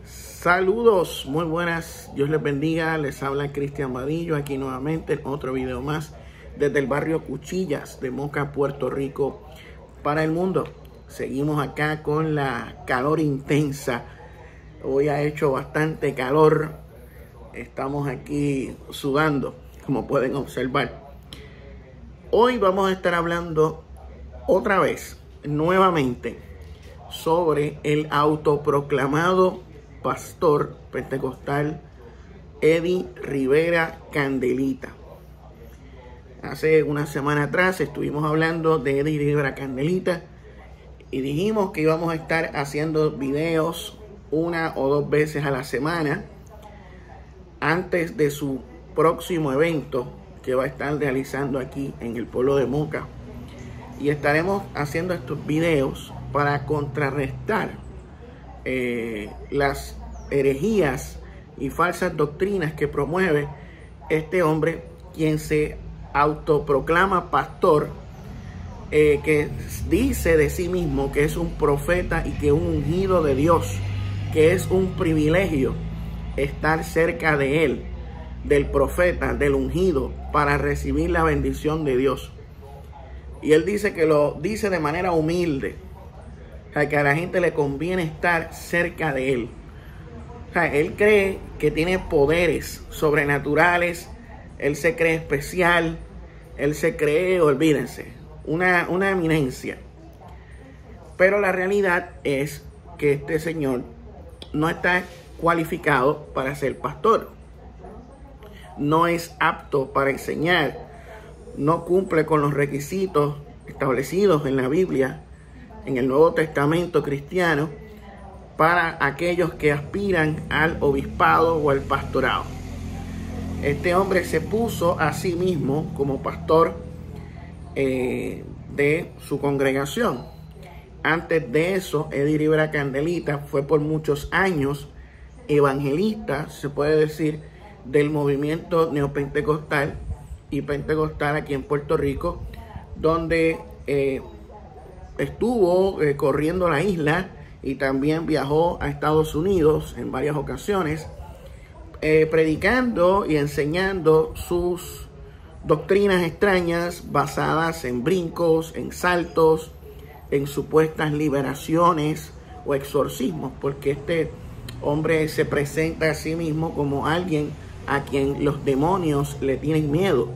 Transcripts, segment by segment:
Saludos, muy buenas, Dios les bendiga, les habla Cristian Vadillo aquí nuevamente en otro video más desde el barrio Cuchillas de Moca, Puerto Rico para el mundo. Seguimos acá con la calor intensa, hoy ha hecho bastante calor, estamos aquí sudando como pueden observar. Hoy vamos a estar hablando otra vez, nuevamente, sobre el autoproclamado pastor pentecostal Eddie Rivera Candelita. Hace una semana atrás estuvimos hablando de Eddie Rivera Candelita y dijimos que íbamos a estar haciendo videos una o dos veces a la semana antes de su próximo evento que va a estar realizando aquí en el pueblo de Moca, y estaremos haciendo estos videos para contrarrestar las herejías y falsas doctrinas que promueve este hombre, quien se autoproclama pastor, que dice de sí mismo que es un profeta y que es un ungido de Dios, que es un privilegio estar cerca de él, del profeta, del ungido, para recibir la bendición de Dios. Y él dice que lo dice de manera humilde, o sea, que a la gente le conviene estar cerca de él. O sea, él cree que tiene poderes sobrenaturales, él se cree especial, él se cree, olvídense, una eminencia. Pero la realidad es que este señor no está cualificado para ser pastor. No es apto para enseñar, no cumple con los requisitos establecidos en la Biblia, en el Nuevo Testamento cristiano, para aquellos que aspiran al obispado o al pastorado. Este hombre se puso a sí mismo como pastor de su congregación. Antes de eso, Eddie Rivera Candelita fue por muchos años evangelista, se puede decir, del movimiento neopentecostal y pentecostal aquí en Puerto Rico, donde estuvo corriendo la isla y también viajó a Estados Unidos en varias ocasiones, predicando y enseñando sus doctrinas extrañas basadas en brincos, en saltos, en supuestas liberaciones o exorcismos, porque este hombre se presenta a sí mismo como alguien a quien los demonios le tienen miedo.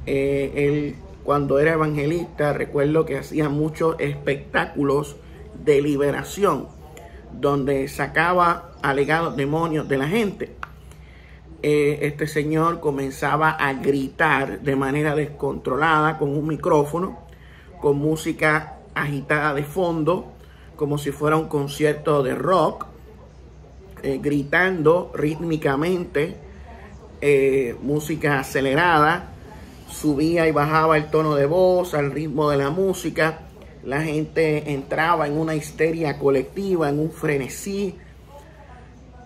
Él, cuando era evangelista, recuerdo que hacía muchos espectáculos de liberación, donde sacaba alegados demonios de la gente. Este señor comenzaba a gritar de manera descontrolada con un micrófono, con música agitada de fondo, como si fuera un concierto de rock, gritando rítmicamente, música acelerada, subía y bajaba el tono de voz al ritmo de la música. La gente entraba en una histeria colectiva, en un frenesí,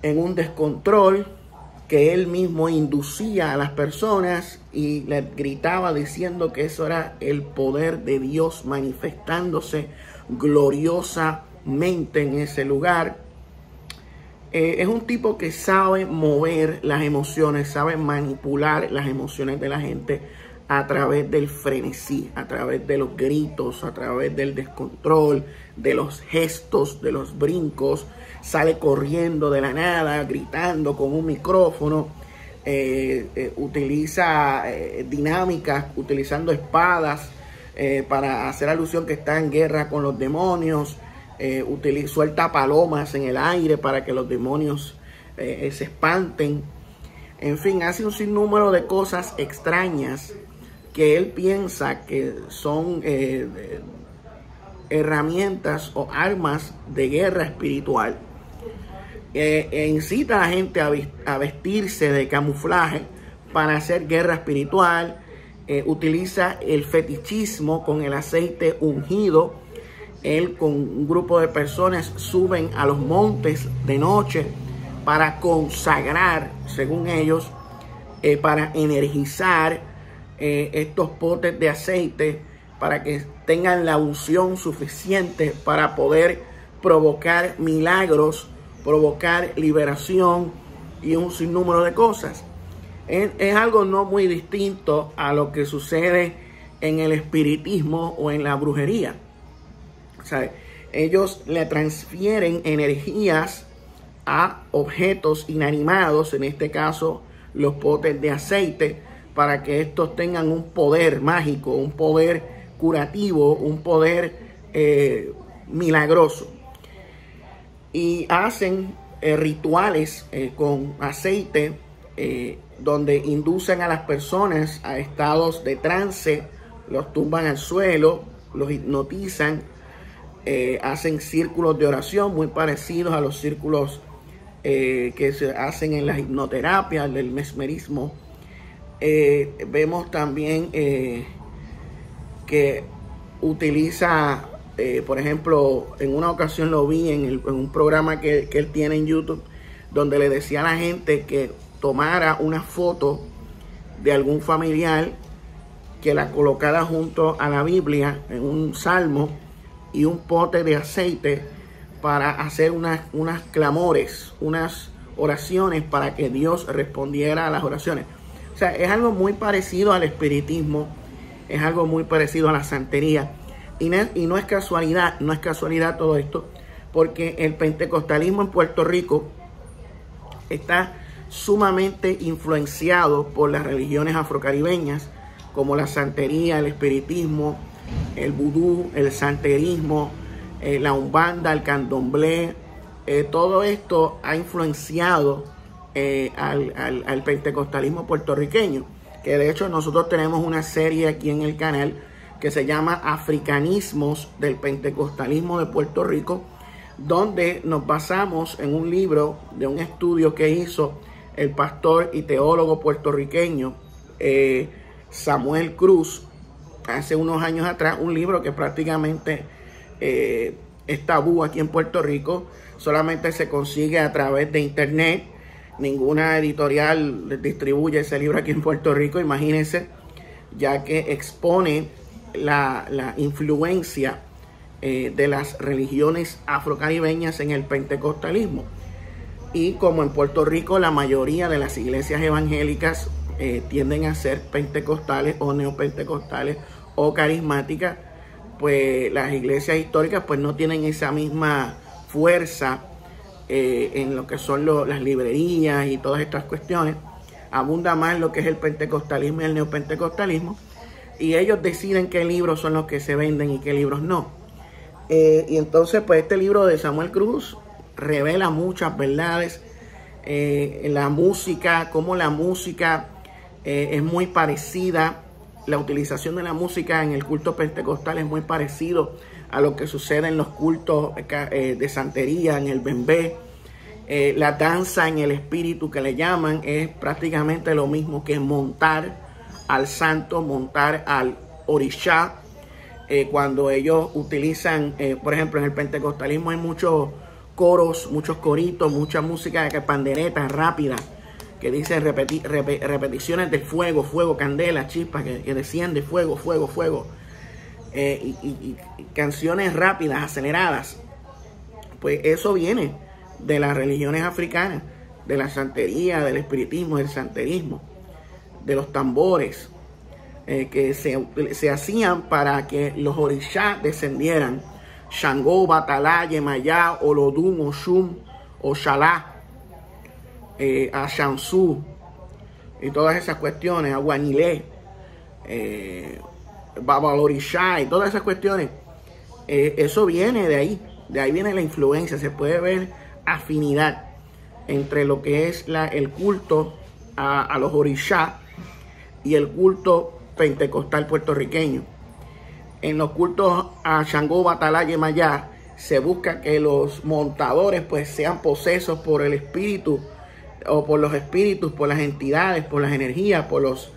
en un descontrol que él mismo inducía a las personas, y le gritaba diciendo que eso era el poder de Dios manifestándose gloriosamente en ese lugar. Es un tipo que sabe mover las emociones, sabe manipular las emociones de la gente a través del frenesí, a través de los gritos, a través del descontrol, de los gestos, de los brincos. Sale corriendo de la nada, gritando con un micrófono, utiliza dinámicas, utilizando espadas para hacer alusión que está en guerra con los demonios. Suelta palomas en el aire para que los demonios se espanten. En fin, hace un sinnúmero de cosas extrañas que él piensa que son herramientas o armas de guerra espiritual. Incita a la gente a vestirse de camuflaje para hacer guerra espiritual. Utiliza el fetichismo con el aceite ungido. Él con un grupo de personas suben a los montes de noche para consagrar, según ellos, para energizar estos potes de aceite, para que tengan la unción suficiente para poder provocar milagros provocar liberación y un sinnúmero de cosas. Es algo no muy distinto a lo que sucede en el espiritismo o en la brujería. O sea, ellos le transfieren energías a objetos inanimados, en este caso los potes de aceite, para que estos tengan un poder mágico, un poder curativo, un poder milagroso. Y hacen rituales con aceite donde inducen a las personas a estados de trance, los tumban al suelo, los hipnotizan, hacen círculos de oración muy parecidos a los círculos que se hacen en la hipnoterapia, del mesmerismo. Vemos también que utiliza, por ejemplo, en una ocasión lo vi en un programa que él tiene en YouTube, donde le decía a la gente que tomara una foto de algún familiar, que la colocara junto a la Biblia en un salmo y un pote de aceite, para hacer unas clamores, unas oraciones para que Dios respondiera a las oraciones. O sea, es algo muy parecido al espiritismo, es algo muy parecido a la santería. Y no es casualidad, no es casualidad todo esto, porque el pentecostalismo en Puerto Rico está sumamente influenciado por las religiones afrocaribeñas, como la santería, el espiritismo, el vudú, el santerismo, la umbanda, el candomblé. Todo esto ha influenciado al pentecostalismo puertorriqueño, que de hecho nosotros tenemos una serie aquí en el canal que se llama Africanismos del Pentecostalismo de Puerto Rico, donde nos basamos en un libro de un estudio que hizo el pastor y teólogo puertorriqueño Samuel Cruz hace unos años atrás, un libro que prácticamente es tabú aquí en Puerto Rico, solamente se consigue a través de internet, ninguna editorial distribuye ese libro aquí en Puerto Rico, imagínense, ya que expone la influencia de las religiones afrocaribeñas en el pentecostalismo. Y como en Puerto Rico la mayoría de las iglesias evangélicas tienden a ser pentecostales o neopentecostales o carismáticas, pues las iglesias históricas pues no tienen esa misma fuerza en lo que son las librerías y todas estas cuestiones. Abunda más lo que es el pentecostalismo y el neopentecostalismo, y ellos deciden qué libros son los que se venden y qué libros no. Y entonces pues este libro de Samuel Cruz revela muchas verdades, la música, cómo la música es muy parecida, la utilización de la música en el culto pentecostal es muy parecido a lo que sucede en los cultos de santería, en el bembé. La danza en el espíritu que le llaman es prácticamente lo mismo que montar al santo, montar al orishá. Cuando ellos utilizan, por ejemplo, en el pentecostalismo hay muchos coros, muchos coritos, mucha música de pandereta rápida, que dice repeticiones de fuego, fuego, candela, chispa, que desciende, fuego, fuego, fuego. Y canciones rápidas, aceleradas. Pues eso viene de las religiones africanas, de la santería, del espiritismo, del santerismo, de los tambores que se hacían para que los orishás descendieran. Shango, Batalá, Yemayá, Olodum, Oshun, Oshalá, Ashansu y todas esas cuestiones, Aguanilé, Babalorishá y todas esas cuestiones. Eso viene de ahí viene la influencia. Se puede ver afinidad entre lo que es el culto a los orishá y el culto pentecostal puertorriqueño. En los cultos a Shango, Batalá, Yemayá se busca que los montadores pues sean posesos por el espíritu, o por los espíritus, por las entidades, por las energías, por los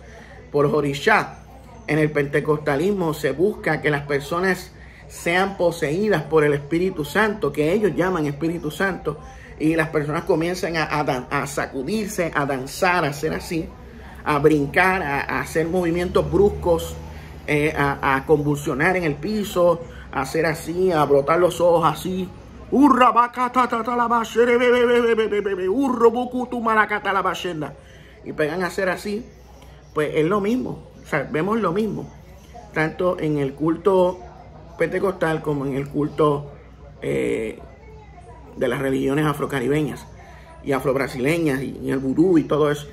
orishá. En el pentecostalismo se busca que las personas sean poseídas por el Espíritu Santo, que ellos llaman Espíritu Santo, y las personas comienzan a sacudirse, a danzar, a hacer así, a brincar, a hacer movimientos bruscos, a convulsionar en el piso, a hacer así, a brotar los ojos así, Y pegan a hacer así, pues es lo mismo. O sea, vemos lo mismo, tanto en el culto pentecostal como en el culto de las religiones afrocaribeñas y afrobrasileñas y el vudú y todo eso.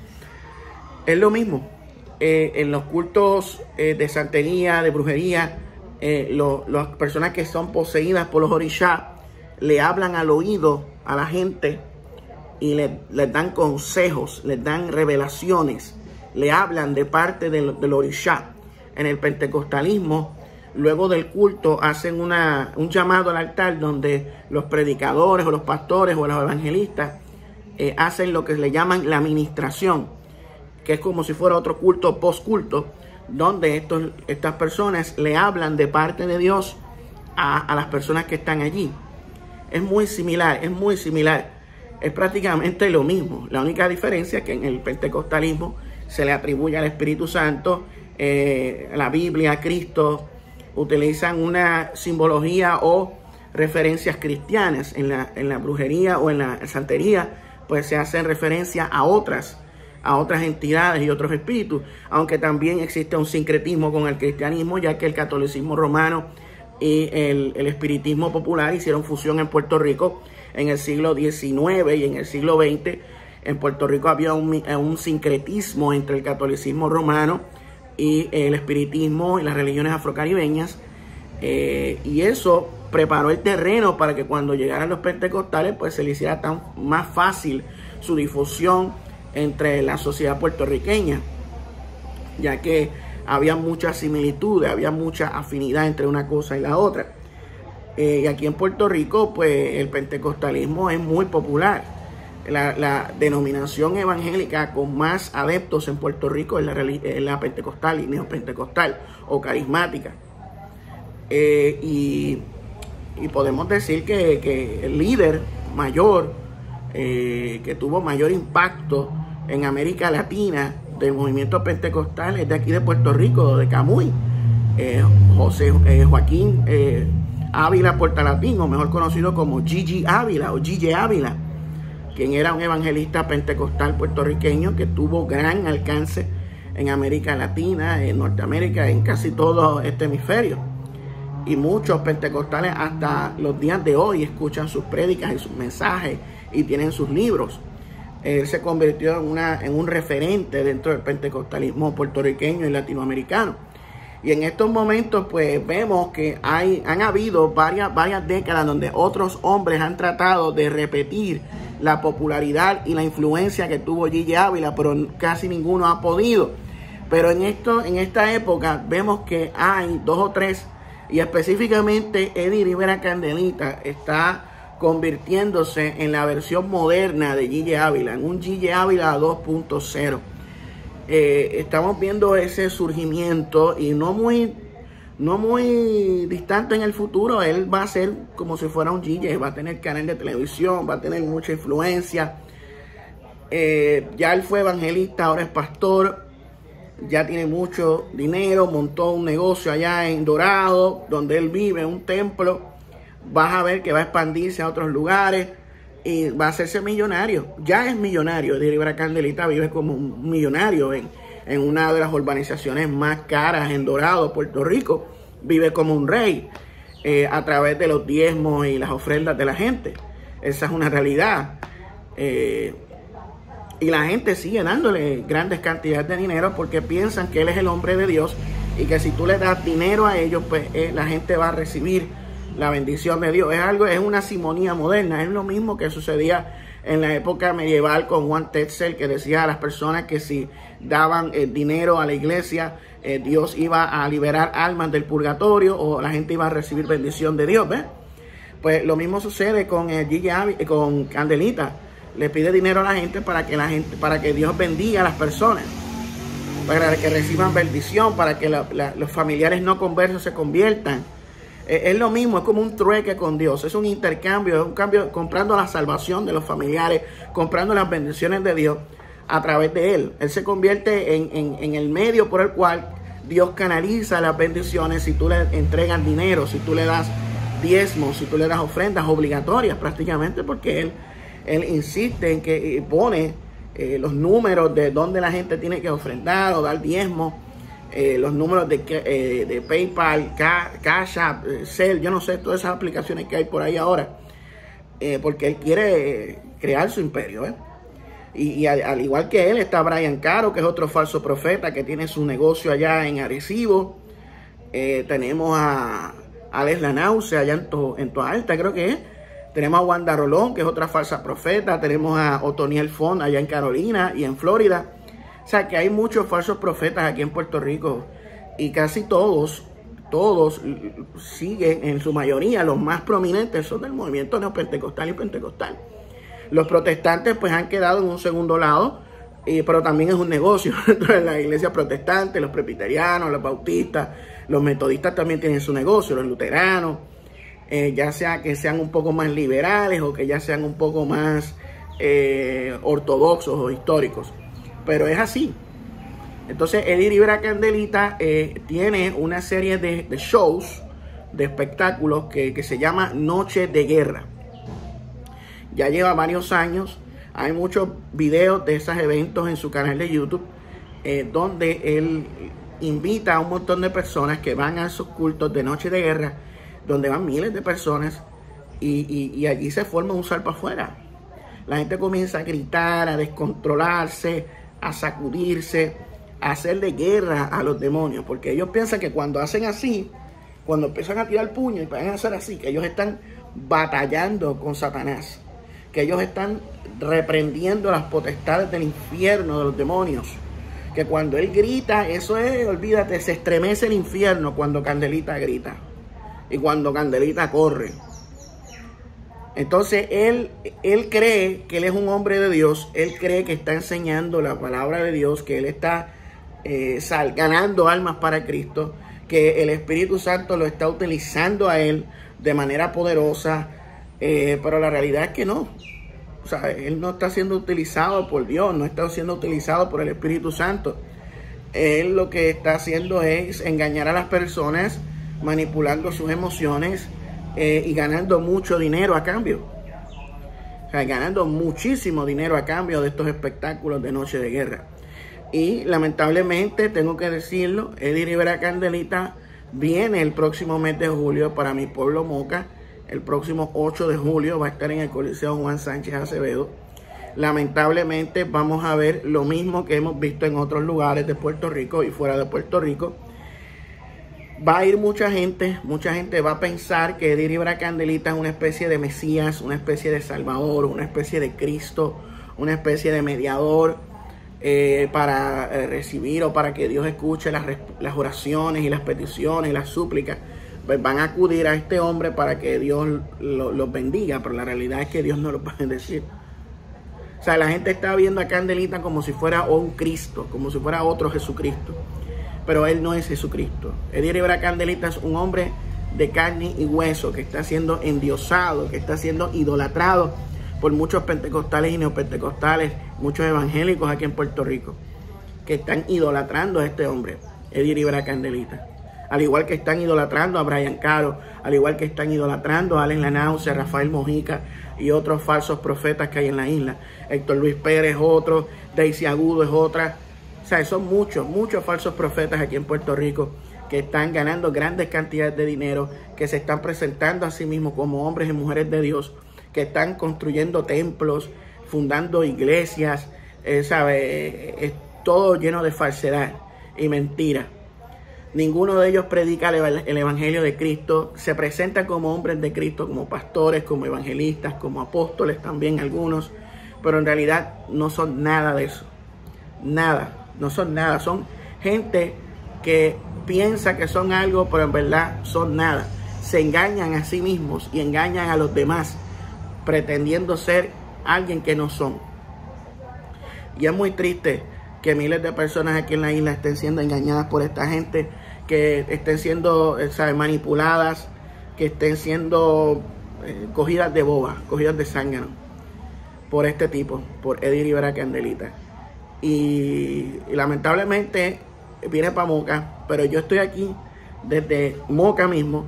Es lo mismo. En los cultos de santería, de brujería, las personas que son poseídas por los orishas le hablan al oído a la gente y les dan consejos, les dan revelaciones, le hablan de parte del orishá. En el pentecostalismo, luego del culto, hacen un llamado al altar donde los predicadores o los pastores o los evangelistas hacen lo que le llaman la ministración, que es como si fuera otro culto post-culto, donde estas personas le hablan de parte de Dios a las personas que están allí. Es muy similar, es prácticamente lo mismo. La única diferencia es que en el pentecostalismo se le atribuye al Espíritu Santo, la Biblia, Cristo, utilizan una simbología o referencias cristianas. En la brujería o en la santería, pues se hace referencia a otras entidades y otros espíritus, aunque también existe un sincretismo con el cristianismo, ya que el catolicismo romano y el espiritismo popular hicieron fusión en Puerto Rico en el siglo XIX y en el siglo XX. En Puerto Rico había un sincretismo entre el catolicismo romano y el espiritismo y las religiones afrocaribeñas, y eso preparó el terreno para que cuando llegaran los pentecostales pues se le hiciera más fácil su difusión entre la sociedad puertorriqueña, ya que había muchas similitudes, había mucha afinidad entre una cosa y la otra. Y aquí en Puerto Rico pues el pentecostalismo es muy popular. La denominación evangélica con más adeptos en Puerto Rico es la pentecostal y neopentecostal o carismática. Y podemos decir que el líder mayor que tuvo mayor impacto en América Latina del movimiento pentecostal es de aquí de Puerto Rico, de Camuy, Joaquín Ávila Portalatín, o mejor conocido como Gigi Ávila o Gigi Ávila, quien era un evangelista pentecostal puertorriqueño que tuvo gran alcance en América Latina, en Norteamérica, en casi todo este hemisferio. Y muchos pentecostales hasta los días de hoy escuchan sus prédicas y sus mensajes y tienen sus libros. Él se convirtió en un referente dentro del pentecostalismo puertorriqueño y latinoamericano. Y en estos momentos pues vemos que han habido varias décadas donde otros hombres han tratado de repetir la popularidad y la influencia que tuvo Gigi Ávila, pero casi ninguno ha podido. Pero en esta época vemos que hay dos o tres, y específicamente Eddie Rivera Candelita está convirtiéndose en la versión moderna de Gigi Ávila, en un Gigi Ávila 2.0. Estamos viendo ese surgimiento y no muy distante en el futuro. Él va a ser como si fuera un Gigi, va a tener canal de televisión, va a tener mucha influencia. Ya él fue evangelista, ahora es pastor, ya tiene mucho dinero, montó un negocio allá en Dorado, donde él vive, un templo. Vas a ver que va a expandirse a otros lugares y va a hacerse millonario. Ya es millonario. Eddie Rivera Candelita vive como un millonario en una de las urbanizaciones más caras en Dorado, Puerto Rico. Vive como un rey a través de los diezmos y las ofrendas de la gente. Esa es una realidad. Y la gente sigue dándole grandes cantidades de dinero porque piensan que él es el hombre de Dios y que si tú le das dinero a ellos, pues la gente va a recibir la bendición de Dios. Es una simonía moderna. Es lo mismo que sucedía en la época medieval con Juan Tetzel, que decía a las personas que si daban dinero a la iglesia, Dios iba a liberar almas del purgatorio o la gente iba a recibir bendición de Dios. ¿Ves? Pues lo mismo sucede con con Candelita. Le pide dinero a la gente para que Dios bendiga a las personas, para que reciban bendición, para que los familiares no conversos se conviertan. Es lo mismo, es como un trueque con Dios, es un intercambio, es un cambio, comprando la salvación de los familiares, comprando las bendiciones de Dios a través de él. Él se convierte en el medio por el cual Dios canaliza las bendiciones si tú le entregas dinero, si tú le das diezmos, si tú le das ofrendas obligatorias prácticamente, porque él insiste en que pone los números de dónde la gente tiene que ofrendar o dar diezmos, los números de PayPal, Cash App, Zelle, yo no sé, todas esas aplicaciones que hay por ahí ahora, porque él quiere crear su imperio, Y al igual que él está Brian Caro, que es otro falso profeta que tiene su negocio allá en Arecibo. Tenemos a Alex Lanause allá en Toa Alta, creo que es. Tenemos a Wanda Rolón, que es otra falsa profeta. Tenemos a Otoniel Font allá en Carolina y en Florida. O sea, que hay muchos falsos profetas aquí en Puerto Rico. Y casi todos siguen, en su mayoría, los más prominentes son del movimiento neopentecostal y pentecostal. Los protestantes pues han quedado en un segundo lado, pero también es un negocio dentro de la iglesia protestante, los presbiterianos, los bautistas, los metodistas también tienen su negocio, los luteranos, ya sea que sean un poco más liberales o que ya sean un poco más ortodoxos o históricos, pero es así. Entonces Eddie Rivera Candelita tiene una serie de shows, de espectáculos que se llama Noche de Guerra. Ya lleva varios años, hay muchos videos de esos eventos en su canal de YouTube, donde él invita a un montón de personas que van a esos cultos de Noche de Guerra, donde van miles de personas y allí se forma un salpa afuera. La gente comienza a gritar, a descontrolarse, a sacudirse, a hacerle guerra a los demonios, porque ellos piensan que cuando hacen así, cuando empiezan a tirar puño y van a hacer así, que ellos están batallando con Satanás, que ellos están reprendiendo las potestades del infierno, de los demonios, que cuando él grita, eso es, olvídate, se estremece el infierno cuando Candelita grita y cuando Candelita corre. Entonces él cree que él es un hombre de Dios, él cree que está enseñando la palabra de Dios, que él está ganando almas para Cristo, que el Espíritu Santo lo está utilizando a él de manera poderosa, pero la realidad es que no. O sea, él no está siendo utilizado por Dios, no está siendo utilizado por el Espíritu Santo. Él lo que está haciendo es engañar a las personas, manipulando sus emociones y ganando mucho dinero a cambio. O sea, ganando muchísimo dinero a cambio de estos espectáculos de Noche de Guerra. Y lamentablemente, tengo que decirlo, Eddie Rivera Candelita viene el próximo mes de julio para mi pueblo Moca. El próximo 8 de julio va a estar en el Coliseo Juan Sánchez Acevedo. Lamentablemente vamos a ver lo mismo que hemos visto en otros lugares de Puerto Rico y fuera de Puerto Rico. Va a ir mucha gente va a pensar que Eddie Rivera Candelita es una especie de Mesías, una especie de Salvador, una especie de Cristo, una especie de mediador para recibir o para que Dios escuche las oraciones y las peticiones y las súplicas. Pues van a acudir a este hombre para que Dios los bendiga, pero la realidad es que Dios no los va a bendecir. O sea, la gente está viendo a Candelita como si fuera un Cristo, como si fuera otro Jesucristo, pero él no es Jesucristo. Eddie Rivera Candelita es un hombre de carne y hueso que está siendo endiosado, que está siendo idolatrado por muchos pentecostales y neopentecostales, muchos evangélicos aquí en Puerto Rico, que están idolatrando a este hombre, Eddie Rivera Candelita. Al igual que están idolatrando a Brian Caro, al igual que están idolatrando a Alex Lanause, a Rafael Mojica y otros falsos profetas que hay en la isla. Héctor Luis Pérez es otro, Daisy Agudo es otra. O sea, son muchos falsos profetas aquí en Puerto Rico que están ganando grandes cantidades de dinero, que se están presentando a sí mismos como hombres y mujeres de Dios, que están construyendo templos, fundando iglesias, es todo lleno de falsedad y mentira. Ninguno de ellos predica el evangelio de Cristo, se presentan como hombres de Cristo, como pastores, como evangelistas, como apóstoles también algunos, pero en realidad no son nada de eso. Nada, no son nada, son gente que piensa que son algo, pero en verdad son nada. Se engañan a sí mismos y engañan a los demás, pretendiendo ser alguien que no son. Y es muy triste que miles de personas aquí en la isla estén siendo engañadas por esta gente, que estén siendo manipuladas, que estén siendo cogidas de boba, cogidas de zángano por este tipo, por Eddie Rivera Candelita. Y lamentablemente viene para Moca, pero yo estoy aquí desde Moca mismo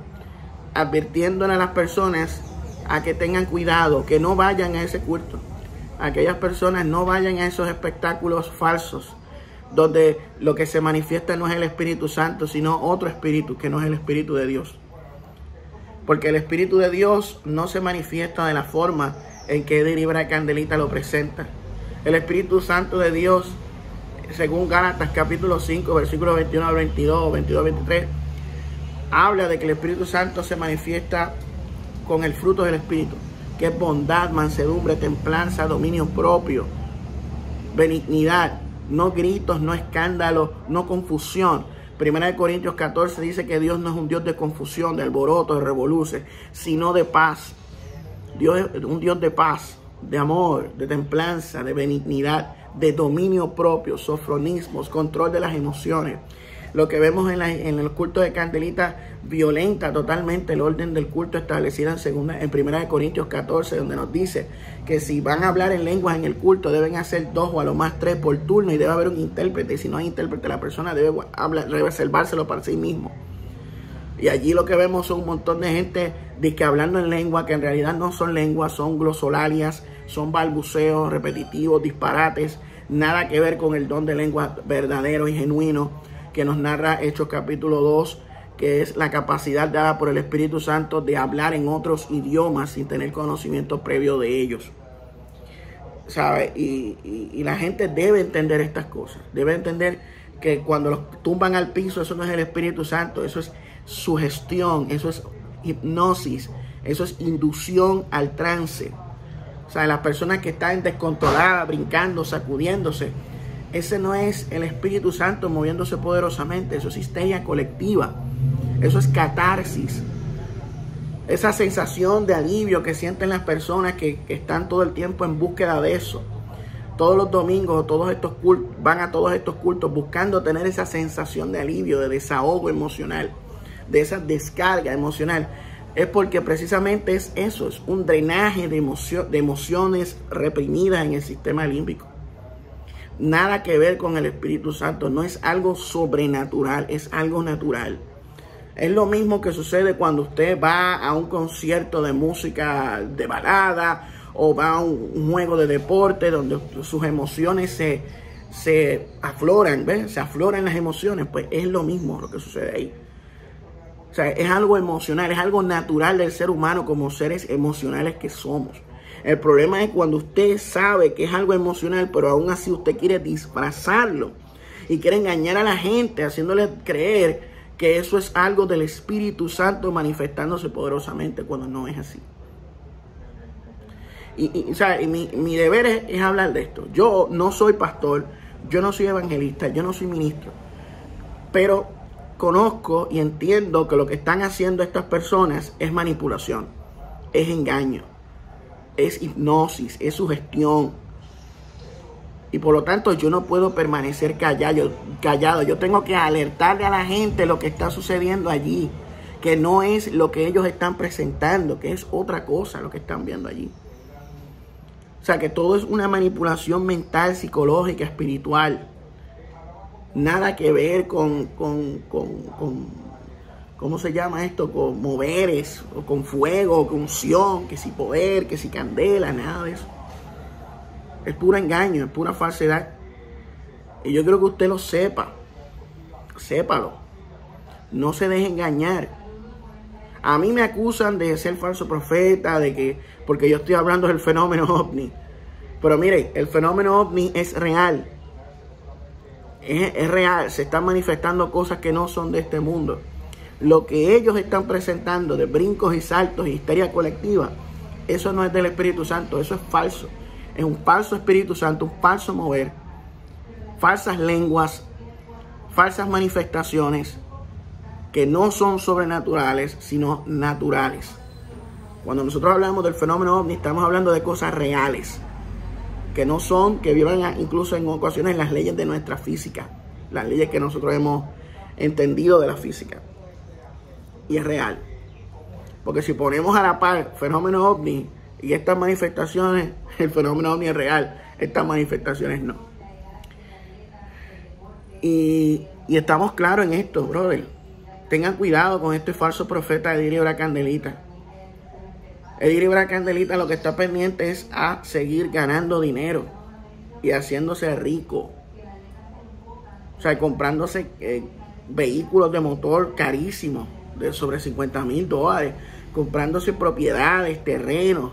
advirtiéndole a las personas a que tengan cuidado, que no vayan a ese culto. Aquellas personas no vayan a esos espectáculos falsos, donde lo que se manifiesta no es el Espíritu Santo, sino otro espíritu, que no es el Espíritu de Dios. Porque el Espíritu de Dios no se manifiesta de la forma en que Eddie Libra Candelita lo presenta. El Espíritu Santo de Dios, según Gálatas capítulo 5, versículos 21 al 22, 22 al 23, habla de que el Espíritu Santo se manifiesta con el fruto del Espíritu, que es bondad, mansedumbre, templanza, dominio propio, benignidad, no gritos, no escándalos, no confusión. Primera de Corintios 14 dice que Dios no es un Dios de confusión, de alboroto, de revoluces, sino de paz. Dios es un Dios de paz, de amor, de templanza, de benignidad, de dominio propio, sofronismos, control de las emociones. Lo que vemos en el culto de Candelita violenta totalmente el orden del culto establecido en Primera de Corintios 14, donde nos dice que si van a hablar en lenguas en el culto, deben hacer 2 o a lo más 3 por turno, y debe haber un intérprete. Y si no hay intérprete, la persona debe reservárselo para sí mismo. Y allí lo que vemos son un montón de gente que hablando en lengua, que en realidad no son lenguas, son glosolalias, son balbuceos repetitivos, disparates, nada que ver con el don de lengua verdadero y genuino que nos narra Hechos capítulo 2, que es la capacidad dada por el Espíritu Santo de hablar en otros idiomas sin tener conocimiento previo de ellos. ¿Sabe? Y la gente debe entender estas cosas. Debe entender que cuando los tumban al piso, eso no es el Espíritu Santo, eso es sugestión, eso es hipnosis, eso es inducción al trance. O sea, las personas que están descontroladas, brincando, sacudiéndose, ese no es el Espíritu Santo moviéndose poderosamente. Eso es histeria colectiva. Eso es catarsis. Esa sensación de alivio que sienten las personas que están todo el tiempo en búsqueda de eso. Todos los domingos, todos estos cultos, van a todos estos cultos buscando tener esa sensación de alivio, de desahogo emocional, de esa descarga emocional. Es porque precisamente es eso, es un drenaje de emociones reprimidas en el sistema límbico. Nada que ver con el Espíritu Santo, no es algo sobrenatural, es algo natural. Es lo mismo que sucede cuando usted va a un concierto de música de balada o va a un juego de deporte donde sus emociones se afloran, ¿ves? Se afloran las emociones, pues es lo mismo lo que sucede ahí. O sea, es algo emocional, es algo natural del ser humano como seres emocionales que somos. El problema es cuando usted sabe que es algo emocional, pero aún así usted quiere disfrazarlo y quiere engañar a la gente, haciéndole creer que eso es algo del Espíritu Santo manifestándose poderosamente, cuando no es así. O sea, mi deber es hablar de esto. Yo no soy pastor, yo no soy evangelista, yo no soy ministro, pero conozco y entiendo que lo que están haciendo estas personas es manipulación, es engaño, es hipnosis, es sugestión. Y por lo tanto yo no puedo permanecer callado. Yo tengo que alertarle a la gente lo que está sucediendo allí, que no es lo que ellos están presentando, que es otra cosa lo que están viendo allí. O sea, que todo es una manipulación mental, psicológica, espiritual. Nada que ver con ¿cómo se llama esto? Con moveres, o con fuego, con unción, que si poder, que si candela, nada de eso. Es puro engaño, es pura falsedad. Y yo creo que usted lo sepa. Sépalo. No se deje engañar. A mí me acusan de ser falso profeta, porque yo estoy hablando del fenómeno ovni. Pero mire, el fenómeno ovni es real. Es real. Se están manifestando cosas que no son de este mundo. Lo que ellos están presentando de brincos y saltos y histeria colectiva, eso no es del Espíritu Santo, eso es falso. Es un falso Espíritu Santo, un falso mover, falsas lenguas, falsas manifestaciones que no son sobrenaturales, sino naturales. Cuando nosotros hablamos del fenómeno ovni, estamos hablando de cosas reales, que no son, que violan incluso en ocasiones las leyes de nuestra física, las leyes que nosotros hemos entendido de la física. Y es real. Porque si ponemos a la par fenómeno ovni y estas manifestaciones, el fenómeno ovni es real, estas manifestaciones no. Y estamos claros en esto, brother. Tengan cuidado con este falso profeta Edirio Candelita. Edirio Candelita lo que está pendiente es a seguir ganando dinero y haciéndose rico. O sea, comprándose vehículos de motor carísimos, de sobre $50,000, comprándose propiedades, terrenos,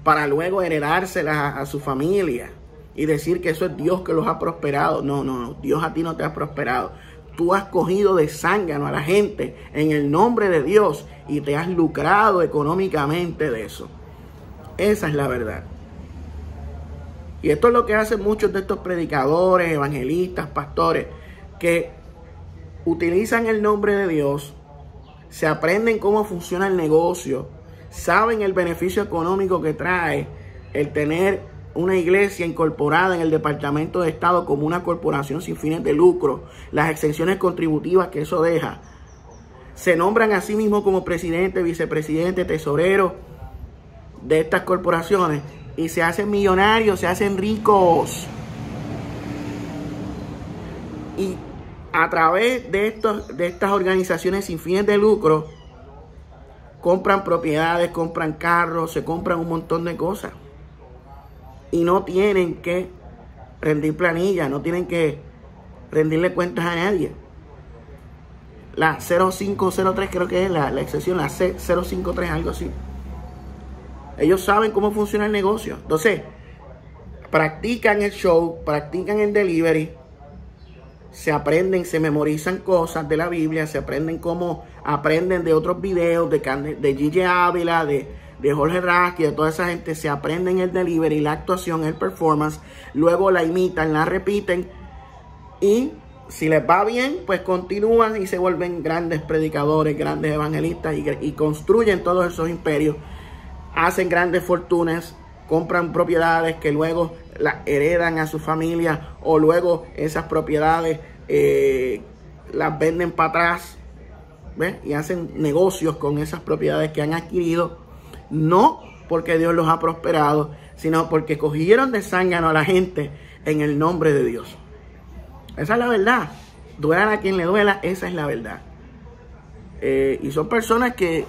para luego heredárselas a su familia y decir que eso es Dios que los ha prosperado. No, Dios a ti no te ha prosperado. Tú has cogido de zángano a la gente en el nombre de Dios y te has lucrado económicamente de eso. Esa es la verdad. Y esto es lo que hacen muchos de estos predicadores, evangelistas, pastores, que utilizan el nombre de Dios, se aprenden cómo funciona el negocio, saben el beneficio económico que trae el tener una iglesia incorporada en el Departamento de Estado como una corporación sin fines de lucro, las exenciones contributivas que eso deja. Se nombran a sí mismos como presidente, vicepresidente, tesorero de estas corporaciones y se hacen millonarios, se hacen ricos. Y a través de estas organizaciones sin fines de lucro, compran propiedades, compran carros, se compran un montón de cosas. Y no tienen que rendir planilla, no tienen que rendirle cuentas a nadie. La 0503 creo que es la excepción, la C053, algo así. Ellos saben cómo funciona el negocio. Entonces, practican el show, practican el delivery, se aprenden, se memorizan cosas de la Biblia, se aprenden cómo aprenden de otros videos, de Gigi Ávila, de Jorge Rasky, de toda esa gente. Se aprenden el delivery, la actuación, el performance, luego la imitan, la repiten y si les va bien, pues continúan y se vuelven grandes predicadores, grandes evangelistas y construyen todos esos imperios, hacen grandes fortunas, compran propiedades que luego las heredan a su familia o luego esas propiedades las venden para atrás, ¿ves? Y hacen negocios con esas propiedades que han adquirido, no porque Dios los ha prosperado, sino porque cogieron de zángano a la gente en el nombre de Dios. Esa es la verdad. Duela a quien le duela, esa es la verdad. Y son personas que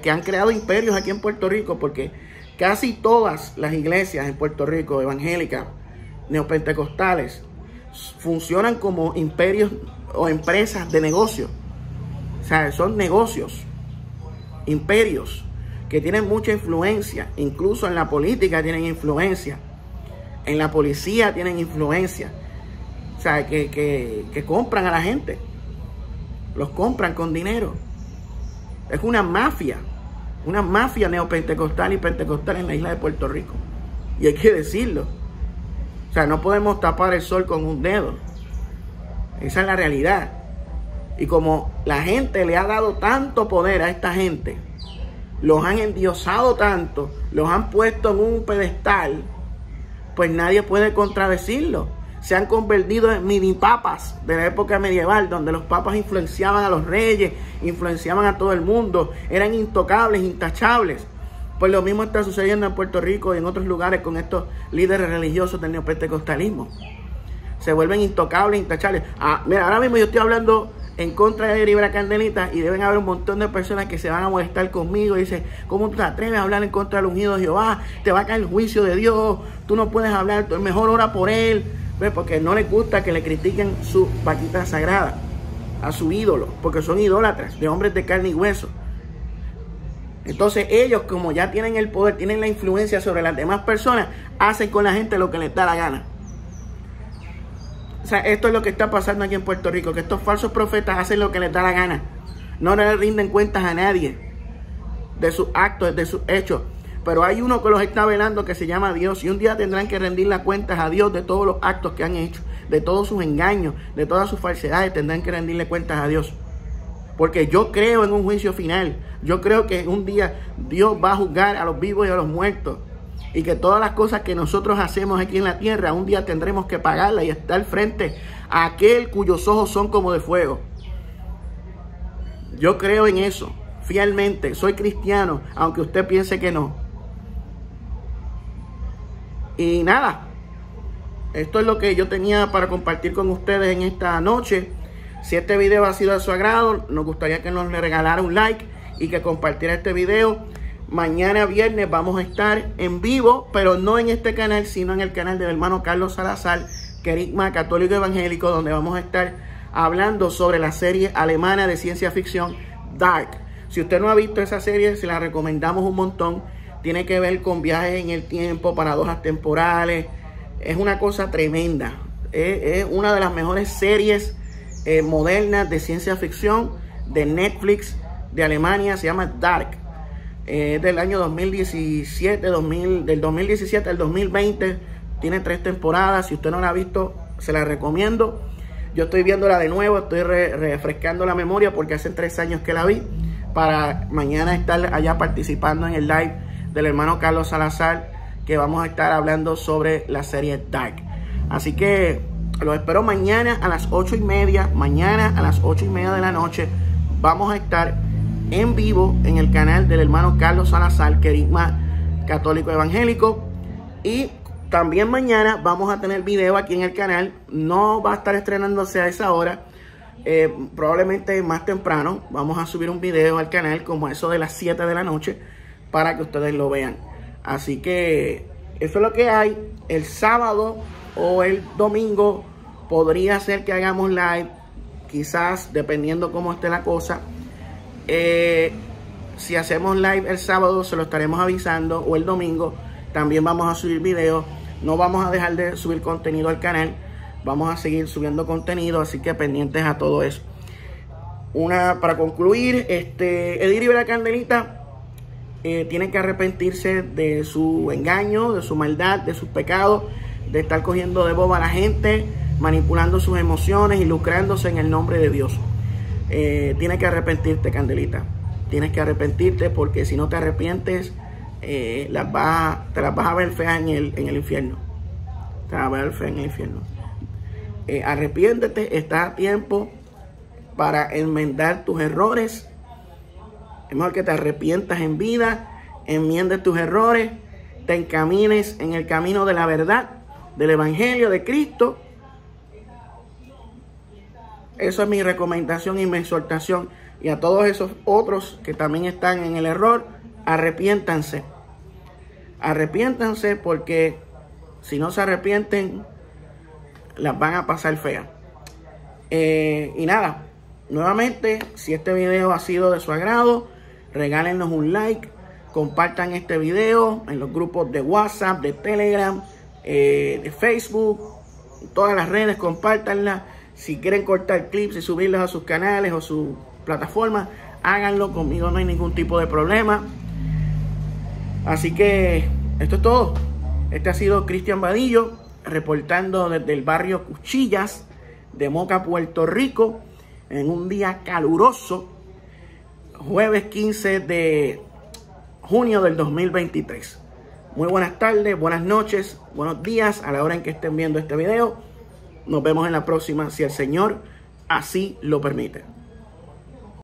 han creado imperios aquí en Puerto Rico, porque casi todas las iglesias en Puerto Rico, evangélicas, neopentecostales, funcionan como imperios o empresas de negocio. O sea, son negocios, imperios, que tienen mucha influencia. Incluso en la política tienen influencia. En la policía tienen influencia. O sea, que compran a la gente. Los compran con dinero. Es una mafia neopentecostal y pentecostal en la isla de Puerto Rico. Y hay que decirlo. O sea, no podemos tapar el sol con un dedo. Esa es la realidad. Y como la gente le ha dado tanto poder a esta gente, los han endiosado tanto, los han puesto en un pedestal, pues nadie puede contradecirlo. Se han convertido en mini papas de la época medieval, donde los papas influenciaban a los reyes, influenciaban a todo el mundo, eran intocables, intachables. Pues lo mismo está sucediendo en Puerto Rico y en otros lugares con estos líderes religiosos del neopentecostalismo. Se vuelven intocables, intachables. Mira, ahora mismo yo estoy hablando en contra de Edirio Candelita y deben haber un montón de personas que se van a molestar conmigo y dicen: ¿cómo tú te atreves a hablar en contra del ungido de Jehová? Te va a caer el juicio de Dios, tú no puedes hablar, mejor ora por él. ¿Ves? Porque no les gusta que le critiquen su vaquita sagrada a su ídolo, porque son idólatras de hombres de carne y hueso. Entonces ellos, como ya tienen el poder, tienen la influencia sobre las demás personas, hacen con la gente lo que les da la gana. O sea, esto es lo que está pasando aquí en Puerto Rico, que estos falsos profetas hacen lo que les da la gana. No le rinden cuentas a nadie de sus actos, de sus hechos. Pero hay uno que los está velando, que se llama Dios, y un día tendrán que rendir las cuentas a Dios de todos los actos que han hecho, de todos sus engaños, de todas sus falsedades. Tendrán que rendirle cuentas a Dios. Porque yo creo en un juicio final. Yo creo que un día Dios va a juzgar a los vivos y a los muertos. Y que todas las cosas que nosotros hacemos aquí en la tierra, un día tendremos que pagarlas y estar frente a aquel cuyos ojos son como de fuego. Yo creo en eso, fielmente. Soy cristiano, aunque usted piense que no. Y nada, esto es lo que yo tenía para compartir con ustedes en esta noche. Si este video ha sido de su agrado, nos gustaría que nos le regalara un like y que compartiera este video. Mañana viernes vamos a estar en vivo, pero no en este canal, sino en el canal del hermano Carlos Salazar, Querigma Católico Evangélico, donde vamos a estar hablando sobre la serie alemana de ciencia ficción Dark. Si usted no ha visto esa serie, se la recomendamos un montón. Tiene que ver con viajes en el tiempo, paradojas temporales. Es una cosa tremenda. Es una de las mejores series modernas de ciencia ficción de Netflix de Alemania. Se llama Dark. Del año 2017, del 2017 al 2020. Tiene 3 temporadas. Si usted no la ha visto, se la recomiendo. Yo estoy viéndola de nuevo, estoy refrescando la memoria porque hace 3 años que la vi, para mañana estar allá participando en el live del hermano Carlos Salazar, que vamos a estar hablando sobre la serie Dark. Así que los espero mañana a las 8:30. Mañana a las 8:30 de la noche vamos a estar en vivo en el canal del hermano Carlos Salazar, Querigma Católico Evangélico. Y también mañana vamos a tener video aquí en el canal. No va a estar estrenándose a esa hora, probablemente más temprano. Vamos a subir un video al canal como eso de las 7 de la noche para que ustedes lo vean. Así que eso es lo que hay. El sábado o el domingo podría ser que hagamos live, quizás dependiendo cómo esté la cosa. Si hacemos live el sábado, se lo estaremos avisando, o el domingo también vamos a subir videos. No vamos a dejar de subir contenido al canal, vamos a seguir subiendo contenido, así que pendientes a todo eso. Para concluir, Edir y la Candelita tienen que arrepentirse de su engaño, de su maldad, de sus pecados, de estar cogiendo de boba a la gente, manipulando sus emociones y lucrándose en el nombre de Dios. Tienes que arrepentirte, Candelita. Tienes que arrepentirte, porque si no te arrepientes, te las vas a ver feas en el infierno. Te vas a ver feas en el infierno. Arrepiéntete, está a tiempo para enmendar tus errores. Es mejor que te arrepientas en vida, enmiendes tus errores, te encamines en el camino de la verdad, del evangelio de Cristo. Eso es mi recomendación y mi exhortación. Y a todos esos otros que también están en el error, arrepiéntanse. Arrepiéntanse, porque si no se arrepienten, las van a pasar feas. Y nada, nuevamente, si este video ha sido de su agrado, regálenos un like, compartan este video en los grupos de WhatsApp, de Telegram, de Facebook, todas las redes, compártanlas. Si quieren cortar clips y subirlos a sus canales o sus plataformas, háganlo. Conmigo no hay ningún tipo de problema. Así que esto es todo. Este ha sido Cristian Vadillo, reportando desde el barrio Cuchillas de Moca, Puerto Rico, en un día caluroso, jueves 15 de junio del 2023. Muy buenas tardes, buenas noches, buenos días a la hora en que estén viendo este video. Nos vemos en la próxima, si el Señor así lo permite.